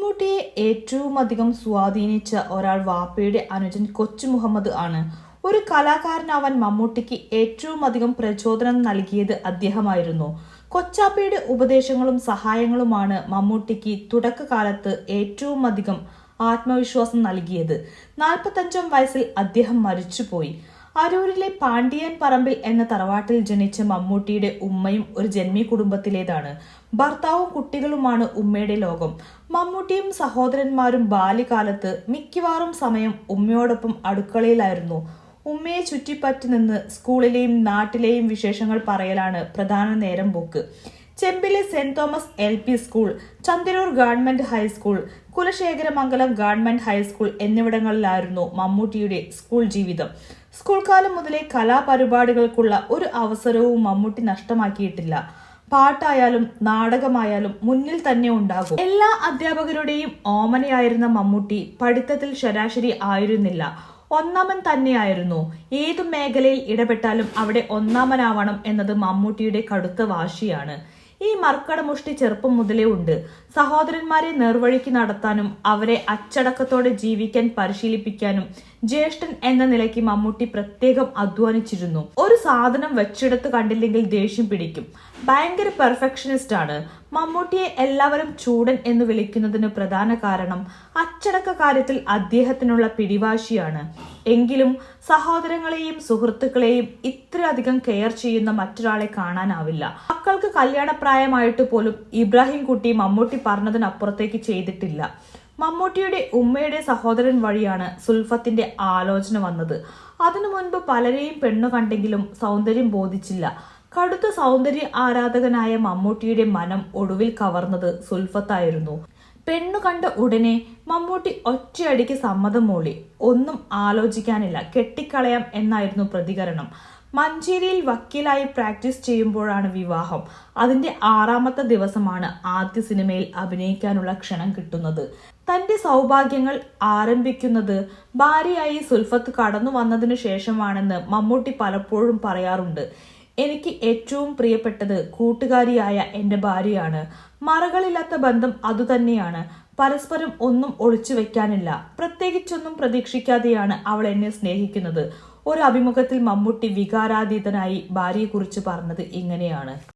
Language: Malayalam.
മമ്മൂട്ടിയെ ഏറ്റവും അധികം സ്വാധീനിച്ച ഒരാൾ വാപ്പയുടെ അനുജൻ കൊച്ചു മുഹമ്മദ് ആണ്. ഒരു കലാകാരനാവാൻ മമ്മൂട്ടിക്ക് ഏറ്റവും അധികം പ്രചോദനം നൽകിയത് അദ്ദേഹമായിരുന്നു. കൊച്ചാപ്പയുടെ ഉപദേശങ്ങളും സഹായങ്ങളുമാണ് മമ്മൂട്ടിക്ക് തുടക്കകാലത്ത് ഏറ്റവും അധികം ആത്മവിശ്വാസം നൽകിയത്. 45-ാം വയസ്സിൽ അദ്ദേഹം മരിച്ചുപോയി. അരൂരിലെ പാണ്ടിയൻ പറമ്പിൽ എന്ന തറവാട്ടിൽ ജനിച്ച മമ്മൂട്ടിയുടെ ഉമ്മയും ഒരു ജന്മി കുടുംബത്തിലേതാണ്. ഭർത്താവും കുട്ടികളുമാണ് ഉമ്മയുടെ ലോകം. മമ്മൂട്ടിയും സഹോദരന്മാരും ബാല്യകാലത്ത് മിക്കവാറും സമയം ഉമ്മയോടൊപ്പം അടുക്കളയിലായിരുന്നു. ഉമ്മയെ ചുറ്റിപ്പറ്റി നിന്ന് സ്കൂളിലെയും നാട്ടിലെയും വിശേഷങ്ങൾ പറയലാണ് പ്രധാന നേരം പോക്ക്. ചെമ്പിലെ saint Thomas LP school, Chandiroor government high school, Kulasekharamangalam government high school എന്നിവിടങ്ങളിലായിരുന്നു മമ്മൂട്ടിയുടെ സ്കൂൾ ജീവിതം. സ്കൂൾ കാലം മുതലേ കലാപരിപാടികൾക്കുള്ള ഒരു അവസരവും മമ്മൂട്ടി നഷ്ടമാക്കിയിട്ടില്ല. പാട്ടായാലും നാടകമായാലും മുന്നിൽ തന്നെ ഉണ്ടാകും. എല്ലാ അധ്യാപകരുടെയും ഓമനയായിരുന്ന മമ്മൂട്ടി പഠിത്തത്തിൽ ശരാശരി ആയിരുന്നില്ല, ഒന്നാമൻ തന്നെയായിരുന്നു. ഏതു മേഖലയിൽ ഇടപെട്ടാലും അവിടെ ഒന്നാമനാവണം എന്നത് മമ്മൂട്ടിയുടെ കടുത്ത വാശിയാണ്. ഈ മർക്കടമുഷ്ടി ചെറുപ്പം മുതലേ ഉണ്ട്. സഹോദരന്മാരെ നേർവഴിക്ക് നടത്താനും അവരെ അച്ചടക്കത്തോടെ ജീവിക്കാൻ പരിശീലിപ്പിക്കാനും ജ്യേഷ്ഠൻ എന്ന നിലയ്ക്ക് മമ്മൂട്ടി പ്രത്യേകം അധ്വാനിച്ചിരുന്നു. ഒരു സാധനം വെച്ചെടുത്ത് കണ്ടില്ലെങ്കിൽ ദേഷ്യം പിടിക്കും. ഭയങ്കര പെർഫെക്ഷനിസ്റ്റ് ആണ്. മമ്മൂട്ടിയെ എല്ലാവരും ചൂടൻ എന്ന് വിളിക്കുന്നതിന് പ്രധാന കാരണം അച്ചടക്ക കാര്യത്തിൽ അദ്ദേഹത്തിനുള്ള പിടിവാശിയാണ്. എങ്കിലും സഹോദരങ്ങളെയും സുഹൃത്തുക്കളെയും ഇത്രയധികം കെയർ ചെയ്യുന്ന മറ്റൊരാളെ കാണാനാവില്ല. മക്കൾക്ക് കല്യാണപ്രായമായിട്ട് പോലും ഇബ്രാഹിം കുട്ടി മമ്മൂട്ടി പറഞ്ഞതിനപ്പുറത്തേക്ക് ചെയ്തിട്ടില്ല. മമ്മൂട്ടിയുടെ ഉമ്മയുടെ സഹോദരൻ വഴിയാണ് സുൽഫത്തിന്റെ ആലോചന വന്നത്. അതിനു മുൻപ് പലരെയും പെണ്ണു കണ്ടെങ്കിലും സൗന്ദര്യം ബോധിച്ചില്ല. കടുത്ത സൗന്ദര്യ ആരാധകനായ മമ്മൂട്ടിയുടെ മനം ഒടുവിൽ കവർന്നത് സുൽഫത്തായിരുന്നു. പെണ്ണു കണ്ട ഉടനെ മമ്മൂട്ടി ഒറ്റയടിക്ക് സമ്മതം മൂളി. ഒന്നും ആലോചിക്കാനില്ല, കെട്ടിക്കളയാം എന്നായിരുന്നു പ്രതികരണം. മഞ്ചേരിയിൽ വക്കീലായി പ്രാക്ടീസ് ചെയ്യുമ്പോഴാണ് വിവാഹം. അതിന്റെ 6ാമത്തെ ദിവസമാണ് ആദ്യ സിനിമയിൽ അഭിനയിക്കാനുള്ള ക്ഷണം കിട്ടുന്നത്. തന്റെ സൗഭാഗ്യങ്ങൾ ആരംഭിക്കുന്നത് ഭാര്യയായി സുൽഫത്ത് കടന്നു വന്നതിനു ശേഷമാണെന്ന് മമ്മൂട്ടി പലപ്പോഴും പറയാറുണ്ട്. എനിക്ക് ഏറ്റവും പ്രിയപ്പെട്ടത് കൂട്ടുകാരിയായ എൻ്റെ ഭാര്യയാണ്. മറകളില്ലാത്ത ബന്ധം അതുതന്നെയാണ്. പരസ്പരം ഒന്നും ഒളിച്ചു വെക്കാനില്ല. പ്രത്യേകിച്ചൊന്നും പ്രതീക്ഷിക്കാതെയാണ് അവൾ എന്നെ സ്നേഹിക്കുന്നത്. ഒരു അഭിമുഖത്തിൽ മമ്മൂട്ടി വികാരാതീതനായി ഭാര്യയെക്കുറിച്ച് പറഞ്ഞത് ഇങ്ങനെയാണ്.